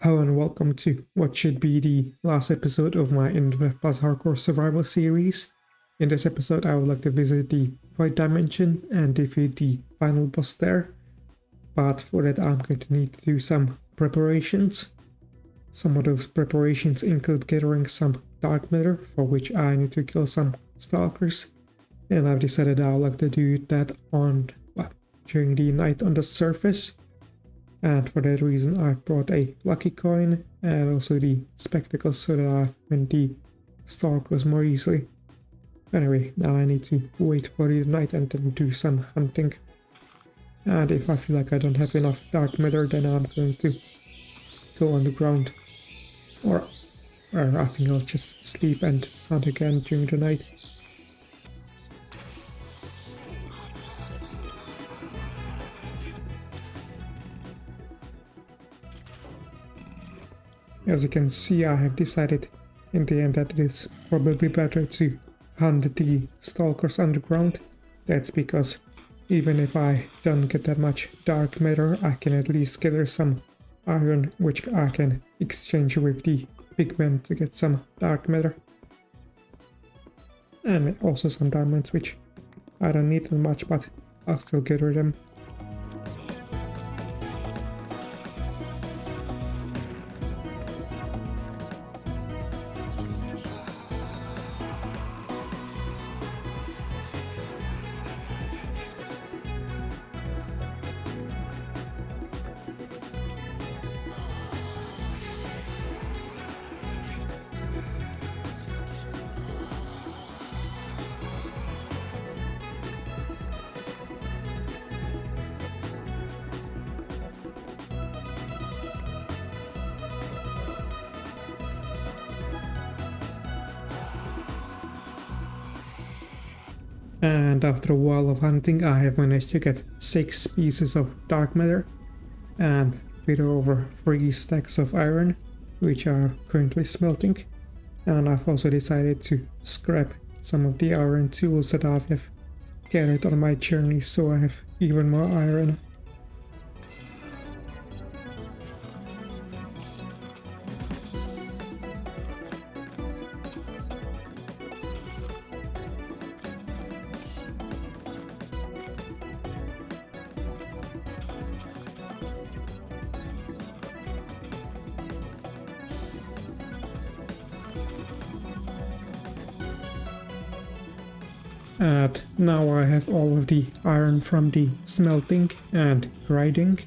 Hello and welcome to what should be the last episode of my Infdev plus Hardcore Survival series. In this episode I would like to visit the Void Dimension and defeat the final boss there. But for that I'm going to need to do some preparations. Some of those preparations include gathering some dark matter, for which I need to kill some stalkers. And I've decided I would like to do that during the night on the surface. And for that reason I brought a lucky coin and also the spectacles so that I find the stalkers more easily. Anyway, now I need to wait for the night and then do some hunting. And if I feel like I don't have enough dark matter, then I'm going to go on the ground. Or I think I'll just sleep and hunt again during the night. As you can see, I have decided in the end that it is probably better to hunt the stalkers underground. That's because even if I don't get that much dark matter, I can at least gather some iron, which I can exchange with the pigmen to get some dark matter. And also some diamonds, which I don't need that much, but I'll still gather them. And after a while of hunting I have managed to get 6 pieces of dark matter and a bit over 3 stacks of iron, which are currently smelting. And I've also decided to scrap some of the iron tools that I have gathered on my journey, so I have even more iron. And now I have all of the iron from the smelting and grinding.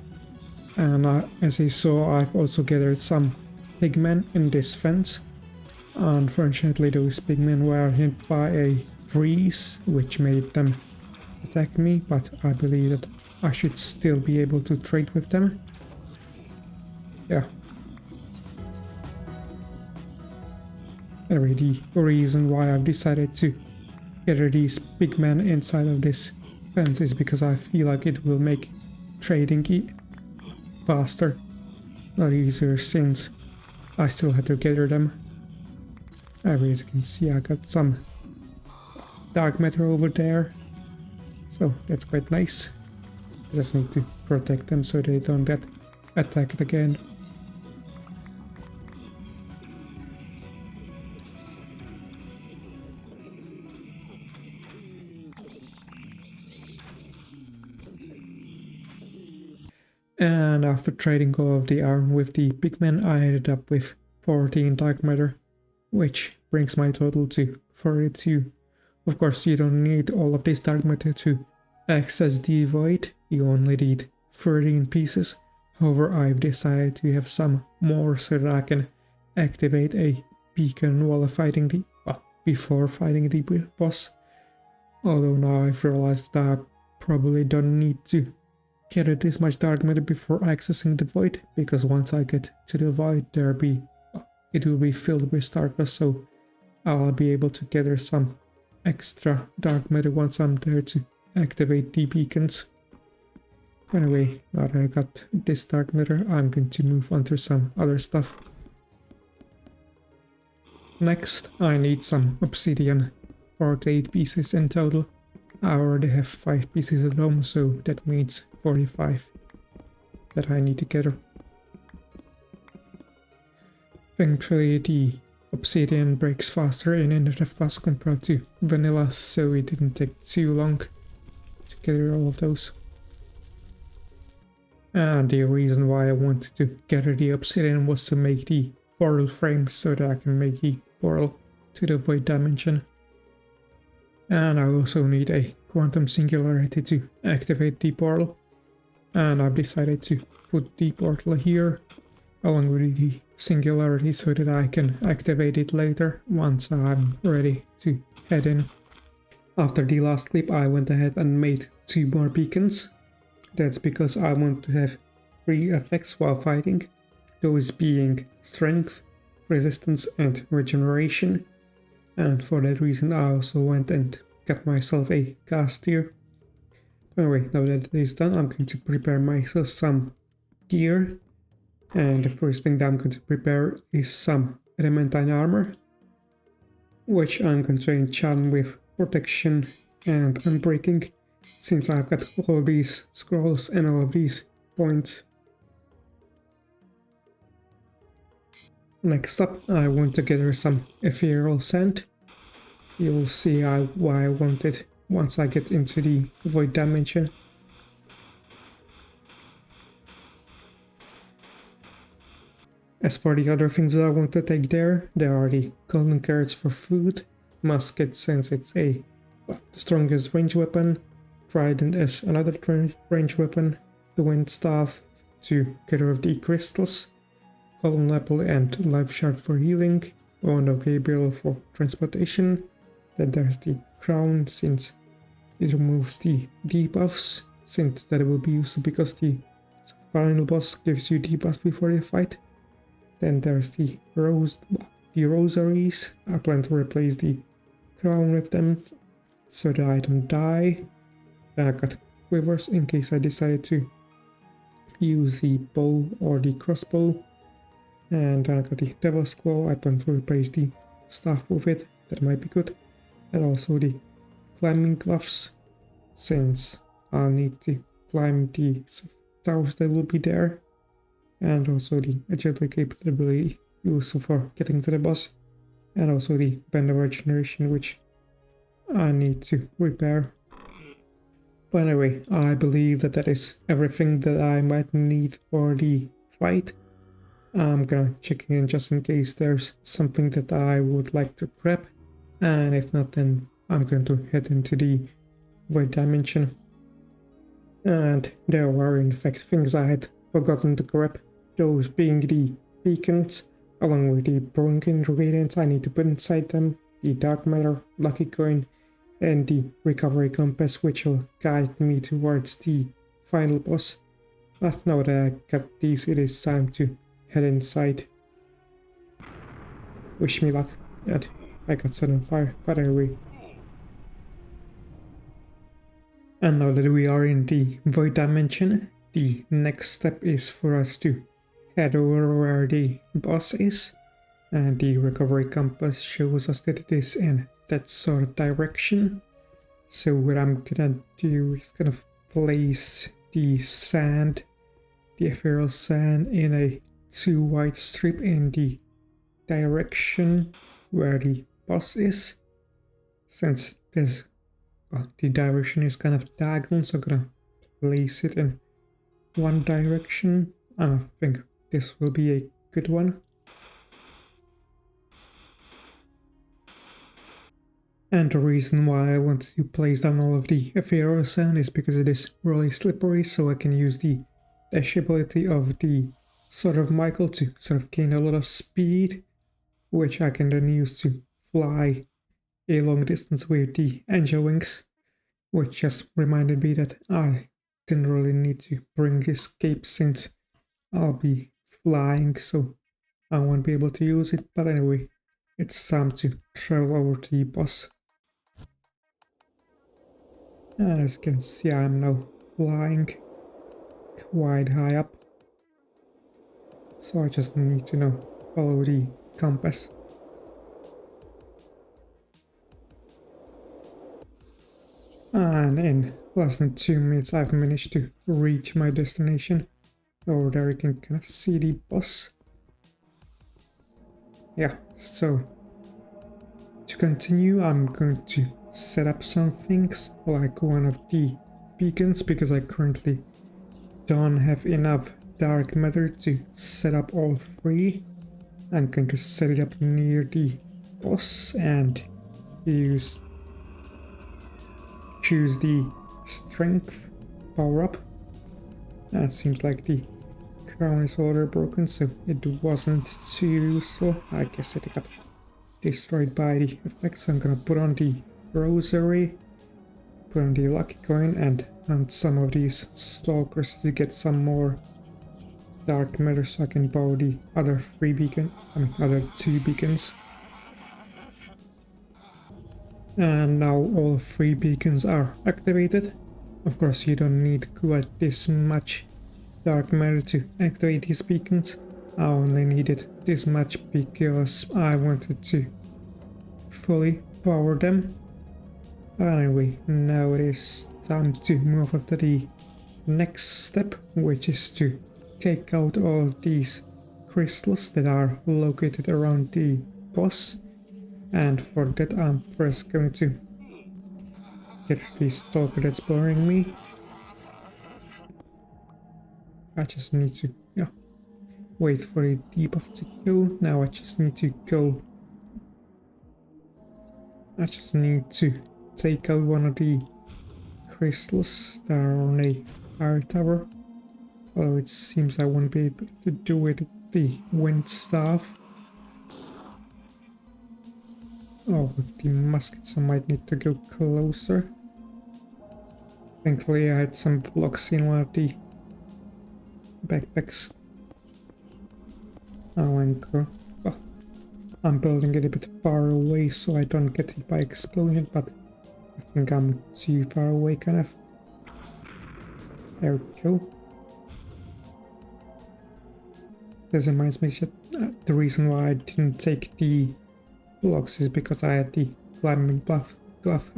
And as you saw, I've also gathered some pigmen in this fence. Unfortunately, those pigmen were hit by a breeze, which made them attack me, but I believe that I should still be able to trade with them. Yeah. Anyway, the reason why I've decided to gather these pigmen inside of this fence is because I feel like it will make trading faster, not easier, since I still had to gather them. Anyway, as you can see, I got some dark matter over there, so that's quite nice. I just need to protect them so they don't get attacked again. And after trading all of the iron with the pigmen, I ended up with 14 dark matter, which brings my total to 42. Of course, you don't need all of this dark matter to access the void, you only need 13 pieces. However, I've decided to have some more so that I can activate a beacon while fighting before fighting the boss. Although now I've realized that I probably don't need to gather this much dark matter before accessing the void, because once I get to the void it will be filled with stalkers, so I'll be able to gather some extra dark matter once I'm there to activate the beacons. Anyway, now that I got this dark matter, I'm going to move on to some other stuff. Next, I need some obsidian, 48 pieces in total. I already have 5 pieces at home, so that means 45 that I need to gather. Thankfully the obsidian breaks faster in Infdev Plus compared to vanilla, so it didn't take too long to gather all of those. And the reason why I wanted to gather the obsidian was to make the portal frame so that I can make the portal to the void dimension. And I also need a quantum singularity to activate the portal. And I've decided to put the portal here along with the singularity so that I can activate it later once I'm ready to head in. After the last clip I went ahead and made 2 more beacons. That's because I want to have 3 effects while fighting, those being strength, resistance and regeneration. And for that reason I also went and got myself a cast tier. Anyway, now that it is done, I'm going to prepare myself some gear. And the first thing that I'm going to prepare is some adamantine armor, which I'm going to enchant with protection and unbreaking, since I've got all of these scrolls and all of these points. Next up, I want to gather some ethereal sand. You'll see why I want it once I get into the void dimension. As for the other things that I want to take there are the golden carrots for food, musket since it's the strongest range weapon, trident as another range weapon, the wind staff to get rid of the crystals, golden apple and life shard for healing, wand of Gabriel for transportation. Then there's the crown since it removes the debuffs, since that will be used because the final boss gives you debuffs before the fight. Then there's the rosaries. I plan to replace the crown with them so that I don't die. Then I got quivers in case I decide to use the bow or the crossbow. And then I got the devil's claw. I plan to replace the staff with it. That might be good. And also the climbing gloves, since I'll need to climb the towers that will be there. And also the agility capability used for getting to the boss, and also the band of regeneration, which I need to repair. But anyway, I believe that is everything that I might need for the fight. I'm gonna check in just in case there's something that I would like to prep, and if not, then I'm going to head into the void dimension. And there are in fact things I had forgotten to grab, those being the beacons, along with the brewing ingredients I need to put inside them, the dark matter, lucky coin, and the recovery compass, which will guide me towards the final boss. But now that I got these, it is time to head inside. Wish me luck. And I got set on fire, but anyway. And now that we are in the void dimension, the next step is for us to head over where the boss is, and the recovery compass shows us that it is in that sort of direction. So what I'm gonna do is kind of place the sand, the ethereal sand, in a 2 wide strip in the direction where the boss is, since there's the direction is kind of diagonal, so I'm gonna place it in one direction. I think this will be a good one. And the reason why I want to place down all of the ethereal sand is because it is really slippery, so I can use the dash ability of the Sword of Michael to sort of gain a lot of speed, which I can then use to fly a long distance with the angel wings, which just reminded me that I didn't really need to bring this cape since I'll be flying, so I won't be able to use it. But anyway, it's time to travel over to the boss. And as you can see, I'm now flying quite high up, so I just need to now follow the compass. And in less than 2 minutes I've managed to reach my destination. Over there you can kind of see the boss. yeah, so to continue, I'm going to set up some things like one of the beacons because I currently don't have enough dark matter to set up all three. I'm going to set it up near the boss and choose the strength power up. It seems like the crown is already broken, so it wasn't too useful. I guess it got destroyed by the effect, so I'm gonna put on the rosary, put on the lucky coin, and hunt some of these stalkers to get some more dark matter so I can borrow the other other two beacons. And now all three beacons are activated. Of course, you don't need quite this much dark matter to activate these beacons. I only needed this much because I wanted to fully power them. Anyway, now it is time to move on to the next step, which is to take out all of these crystals that are located around the boss. And for that, I'm first going to get the stalker that's bothering me. I just need to, wait for the debuff to go. Now I just need to take out one of the crystals that are on a fire tower. Although it seems I won't be able to do it with the wind staff. Oh, with the muskets I might need to go closer. Thankfully I had some blocks in one of the backpacks. Oh, and well, I'm building it a bit far away so I don't get hit by explosion, but I think I'm too far away, kind of. There we go. This reminds me that the reason why I didn't take the blocks is because I had the climbing glove.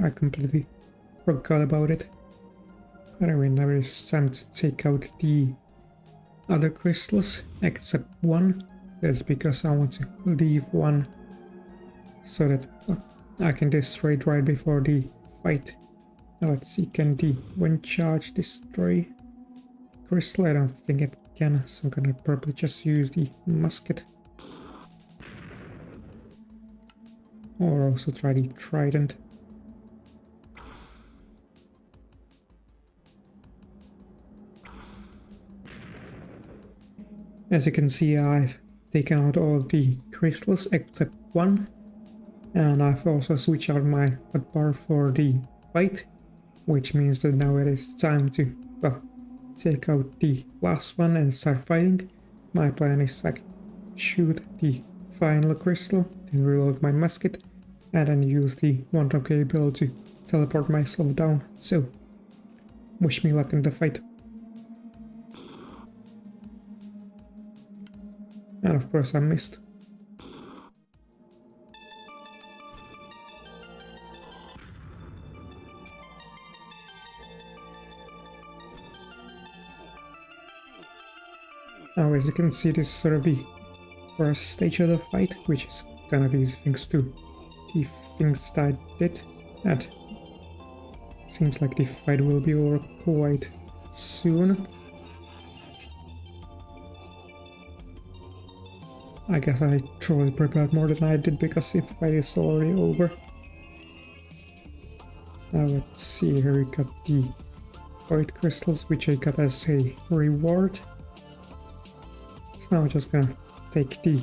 I completely forgot about it. Anyway, now it's time to take out the other crystals, except one. That's because I want to leave one so that I can destroy it right before the fight. Now let's see, can the wind charge destroy crystal? I don't think it can, so I'm gonna probably just use the musket. Or also try the trident. As you can see, I've taken out all of the crystals except one. And I've also switched out my hotbar for the fight, which means that now it is time to, well, take out the last one and start fighting. My plan is like shoot the final crystal, then reload my musket, and then use the one-time ability to teleport myself down. So, wish me luck in the fight. And of course I missed. Now as you can see, this is sort of the first stage of the fight, which is kind of easy thanks to the things that I did. And seems like the fight will be over quite soon. I guess I truly prepared more than I did because the fight is already over. Now let's see, here we got the white crystals, which I got as a reward. So now I'm just gonna take the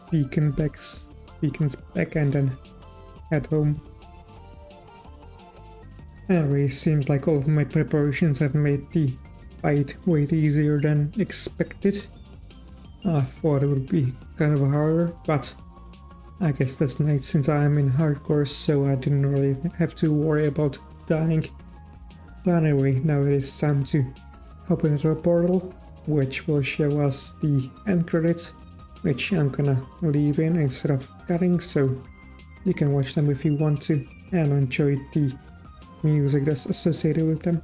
beacons back and then head home. Anyway, seems like all of my preparations have made the fight way easier than expected. I thought it would be kind of harder, but I guess that's nice since I'm in hardcore, so I didn't really have to worry about dying. But anyway, now it is time to hop into a portal, which will show us the end credits, which I'm gonna leave in instead of cutting, so you can watch them if you want to and enjoy the music that's associated with them.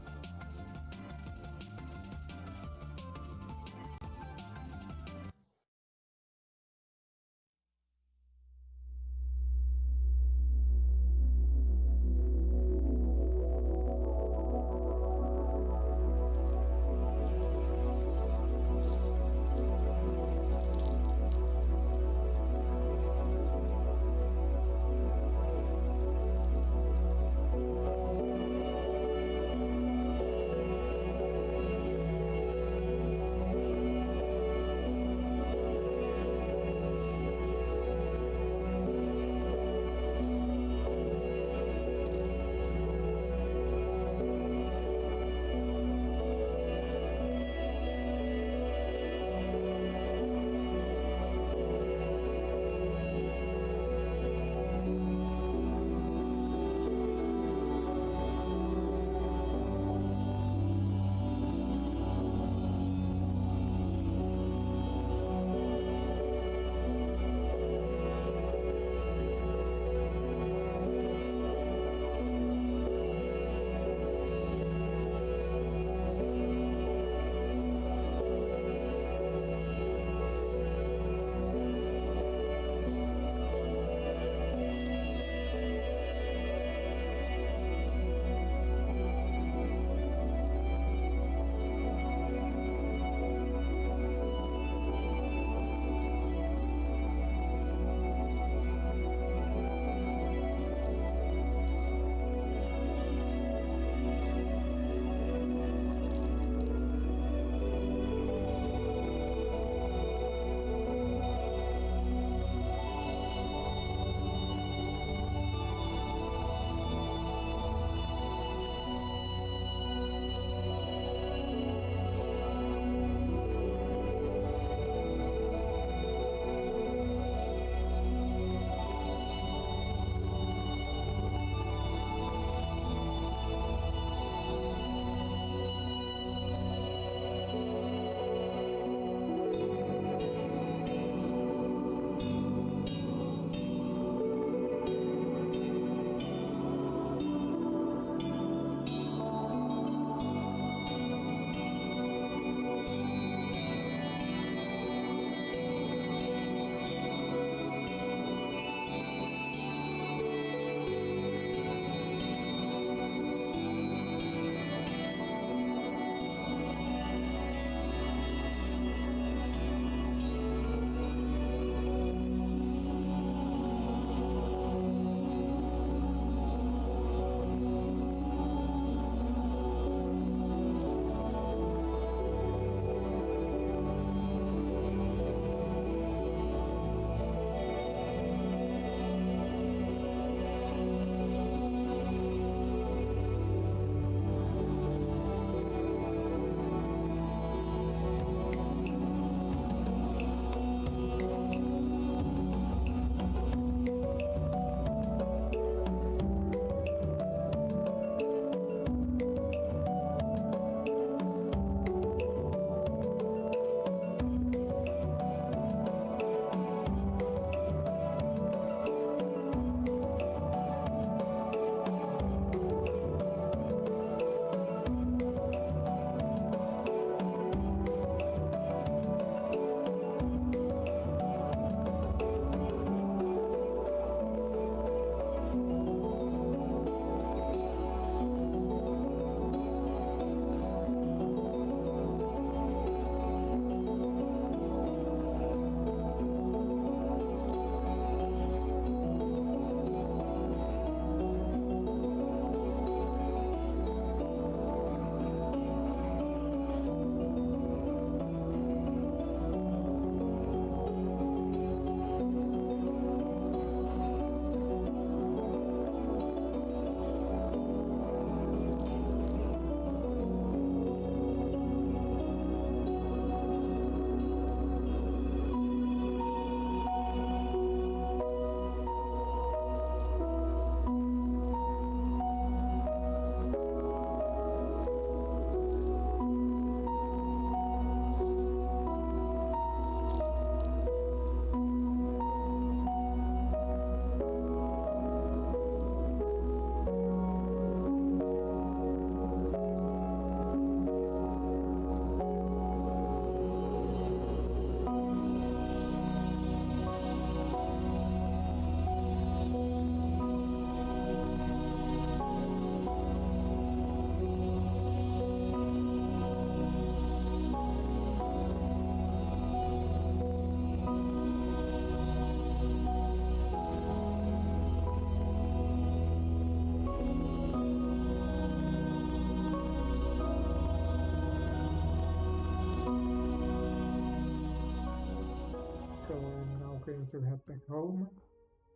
I'm now going to head back home.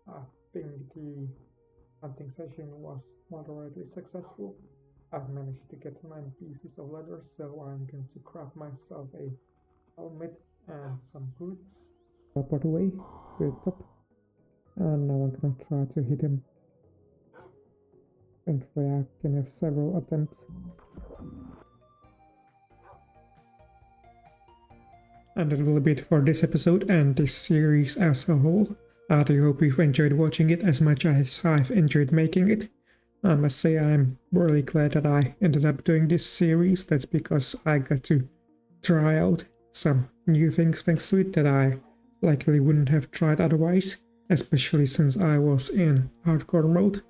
I think the hunting session was moderately successful. I've managed to get 9 pieces of leather, so I'm going to craft myself a helmet and some boots. Teleport away to the top, and now I'm gonna try to hit him. Thankfully I can have several attempts. And that will be it for this episode and this series as a whole. I do hope you've enjoyed watching it as much as I've enjoyed making it. I must say I'm really glad that I ended up doing this series. That's because I got to try out some new things thanks to it that I likely wouldn't have tried otherwise, especially since I was in hardcore mode.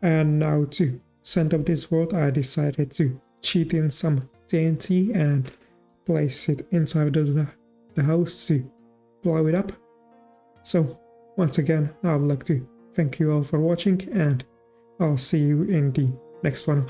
And now to send off this world, I decided to cheat in some TNT and place it inside of the house to blow it up. So once again, I would like to thank you all for watching, and I'll see you in the next one.